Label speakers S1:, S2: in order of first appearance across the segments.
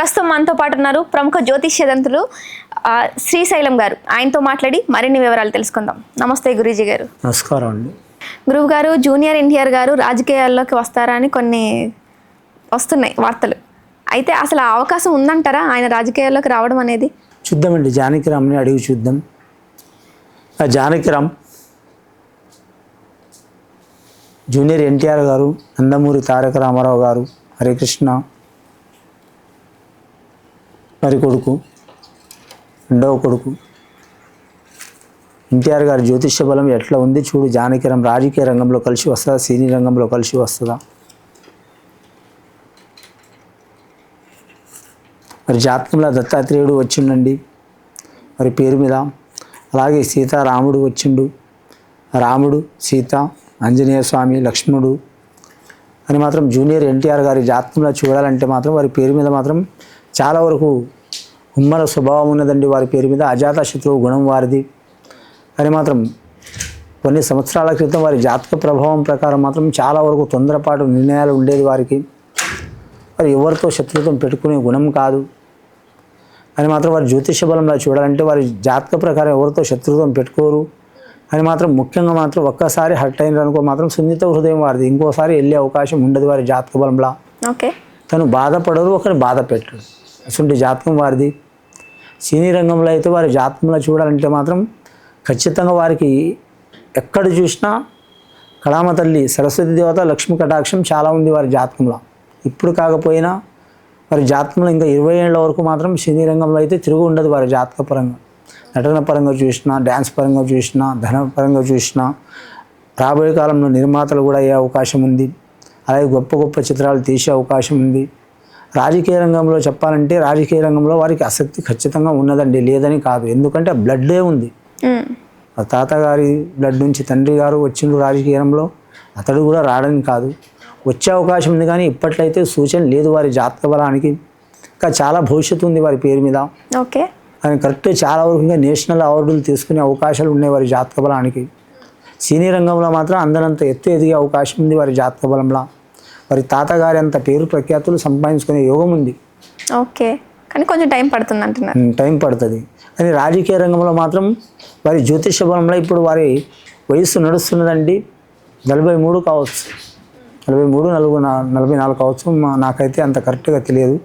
S1: ప్రస్తుతం మనతో పాటు ఉన్నారు ప్రముఖ జ్యోతిష్యదంతులు శ్రీశైలం గారు. ఆయనతో మాట్లాడి మరిన్ని వివరాలు తెలుసుకుందాం. నమస్తే గురూజీ గారు.
S2: నమస్కారం అండి.
S1: గురువు గారు, జూనియర్ ఎన్టీఆర్ గారు రాజకీయాల్లోకి వస్తారా అని కొన్ని వస్తున్నాయి వార్తలు. అయితే అసలు ఆ అవకాశం ఉందంటారా ఆయన రాజకీయాల్లోకి రావడం అనేది?
S2: చూద్దామండి, జానకిరామ్ని అడిగి చూద్దాం. ఆ జానకిరామ్ జూనియర్ ఎన్టీఆర్ గారు, నందమూరి తారక రామారావు గారు, హరికృష్ణ మరి కొడుకు, రెండవ కొడుకు ఎన్టీఆర్ గారి జ్యోతిష్య బలం ఎట్లా ఉంది చూడు. జానకిరామ్ రాజకీయ రంగంలో కలిసి వస్తుందా, సినీ రంగంలో కలిసి వస్తుందా? మరి జాతకంలో దత్తాత్రేయుడు వచ్చిండండి మరి పేరు మీద. అలాగే సీతారాముడు వచ్చిండు, రాముడు, సీత, ఆంజనేయ స్వామి, లక్ష్మణుడు అని మాత్రం జూనియర్ ఎన్టీఆర్ గారి జాతకంలో చూడాలంటే మాత్రం వారి పేరు మీద మాత్రం చాలా వరకు ఉమ్మల స్వభావం ఉన్నదండి. వారి పేరు మీద అజాత శత్రువు గుణం వారిది అని మాత్రం కొన్ని సంవత్సరాల క్రితం వారి జాతక ప్రభావం ప్రకారం మాత్రం చాలా వరకు తొందరపాటు నిర్ణయాలు ఉండేది వారికి. వారు ఎవరితో శత్రుత్వం పెట్టుకునే గుణం కాదు అని మాత్రం వారి జ్యోతిష బలంలో చూడాలంటే వారి జాతక ప్రకారం ఎవరితో శత్రుత్వం పెట్టుకోరు అని మాత్రం ముఖ్యంగా మాత్రం ఒక్కసారి హర్ట్ అయినారు అనుకో మాత్రం సున్నిత హృదయం వారిది, ఇంకోసారి వెళ్ళే అవకాశం ఉండదు వారి జాతక బలంలో.
S1: ఓకే,
S2: తను బాధపడరు, ఒకరిని బాధ పెట్టరు, అటువంటి జాతకం వారిది. సినీ రంగంలో అయితే వారి జాతకంలో చూడాలంటే మాత్రం ఖచ్చితంగా వారికి ఎక్కడ చూసినా కళామ తల్లి సరస్వతి దేవత లక్ష్మీ కటాక్షం చాలా ఉంది వారి జాతకంలో. ఇప్పుడు కాకపోయినా వారి జాతకంలో ఇంకా 20 ఏళ్ళ వరకు మాత్రం సినీ రంగంలో అయితే తిరుగు ఉండదు వారి జాతక పరంగా. నటన పరంగా చూసినా, డ్యాన్స్ పరంగా చూసినా, ధన పరంగా చూసినా, రాబోయే కాలంలో నిర్మాతలు కూడా అయ్యే అవకాశం ఉంది. అలాగే గొప్ప గొప్ప చిత్రాలు తీసే అవకాశం ఉంది. రాజకీయ రంగంలో చెప్పాలంటే రాజకీయ రంగంలో వారికి ఆసక్తి ఖచ్చితంగా ఉన్నదండి, లేదని కాదు. ఎందుకంటే బ్లడ్డే ఉంది. తాతగారి బ్లడ్ నుంచి తండ్రి గారు వచ్చిండ్రు రాజకీయంలో, అతడు కూడా రావడానికి కాదు, వచ్చే అవకాశం ఉంది. కానీ ఇప్పట్లయితే సూచన లేదు వారి జాతక బలానికి. ఇంకా చాలా భవిష్యత్తు ఉంది వారి పేరు మీద.
S1: ఓకే,
S2: కానీ కరెక్ట్ చాలా వరకు ఇంకా నేషనల్ అవార్డులు తీసుకునే అవకాశాలు ఉన్నాయి వారి జాతక బలానికి. సినీ రంగంలో మాత్రం అందరంత ఎత్తు ఎదిగే అవకాశం ఉంది వారి జాతక బలంలో. వారి తాతగారి అంత పేరు ప్రఖ్యాతులు సంపాదించుకునే యోగం ఉంది.
S1: ఓకే, కానీ కొంచెం టైం పడుతుంది అంటున్నారు.
S2: టైం పడుతుంది. కానీ రాజకీయ రంగంలో మాత్రం వారి జ్యోతిష బలంలో ఇప్పుడు వారి వయస్సు నడుస్తున్నదండి 43 కావచ్చు, 43, 44 కావచ్చు, నాకైతే అంత కరెక్ట్గా తెలియదు.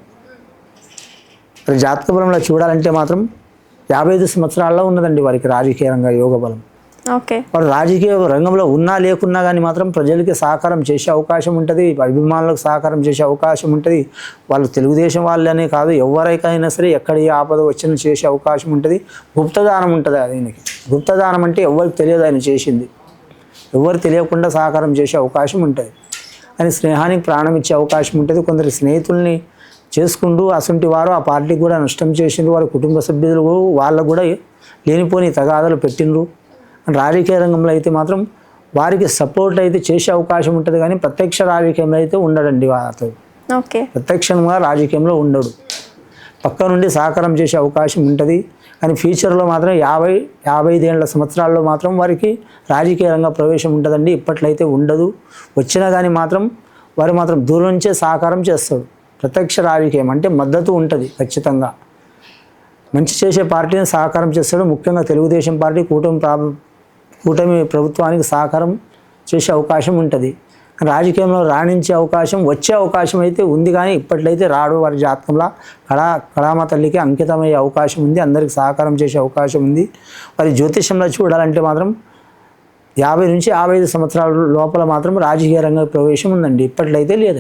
S2: మరి జాతక బలంలో చూడాలంటే మాత్రం 55 సంవత్సరాల్లో ఉన్నదండి వారికి రాజకీయ రంగ యోగ బలం.
S1: ఓకే,
S2: వారు రాజకీయ రంగంలో ఉన్నా లేకున్నా కానీ మాత్రం ప్రజలకి సహకారం చేసే అవకాశం ఉంటుంది, అభిమానులకు సహకారం చేసే అవకాశం ఉంటుంది. వాళ్ళు తెలుగుదేశం వాళ్ళనే కాదు, ఎవరికైనా సరే ఎక్కడ ఏ ఆపద వచ్చినా చేసే అవకాశం ఉంటుంది. గుప్తదానం ఉంటుంది ఆయనకి. గుప్తదానం అంటే ఎవరికి తెలియదు ఆయన చేసింది, ఎవరు తెలియకుండా సహకారం చేసే అవకాశం ఉంటుంది. అని స్నేహానికి ప్రాణం ఇచ్చే అవకాశం ఉంటుంది. కొందరు స్నేహితుల్ని చేసుకుంటూ అసంటి వారు ఆ పార్టీకి కూడా నష్టం చేసిండ్రు, వారి కుటుంబ సభ్యులు వాళ్ళకు కూడా లేనిపోని తగాదాలు పెట్టిండ్రు. రాజకీయ రంగంలో అయితే మాత్రం వారికి సపోర్ట్ అయితే చేసే అవకాశం ఉంటుంది, కానీ ప్రత్యక్ష రాజకీయంలో అయితే ఉండడండి అతడు.
S1: ఓకే,
S2: ప్రత్యక్షంగా రాజకీయంలో ఉండడు, పక్క నుండి సహకారం చేసే అవకాశం ఉంటుంది. కానీ ఫ్యూచర్లో మాత్రం 50-55 సంవత్సరాల్లో మాత్రం వారికి రాజకీయ రంగ ప్రవేశం ఉంటుందండి. ఇప్పట్లయితే ఉండదు. వచ్చినా కానీ మాత్రం వారు మాత్రం దూరం నుంచే సహకారం చేస్తాడు. ప్రత్యక్ష రాజకీయం అంటే మద్దతు ఉంటుంది ఖచ్చితంగా. మంచి చేసే పార్టీని సహకారం చేస్తాడు. ముఖ్యంగా తెలుగుదేశం పార్టీ కూటమి ప్రభుత్వానికి సహకారం చేసే అవకాశం ఉంటుంది. రాజకీయంలో రాణించే అవకాశం, వచ్చే అవకాశం అయితే ఉంది. కానీ ఇప్పట్లయితే రాడు. వారి జాతకంలో కళామ తల్లికి అంకితమయ్యే అవకాశం ఉంది, అందరికి సహకారం చేసే అవకాశం ఉంది. వారి జ్యోతిషంలో చూడాలంటే మాత్రం 50 నుంచి 55 సంవత్సరాల లోపల మాత్రం రాజకీయ రంగ ప్రవేశం ఉందండి. ఇప్పట్లయితే లేదండి.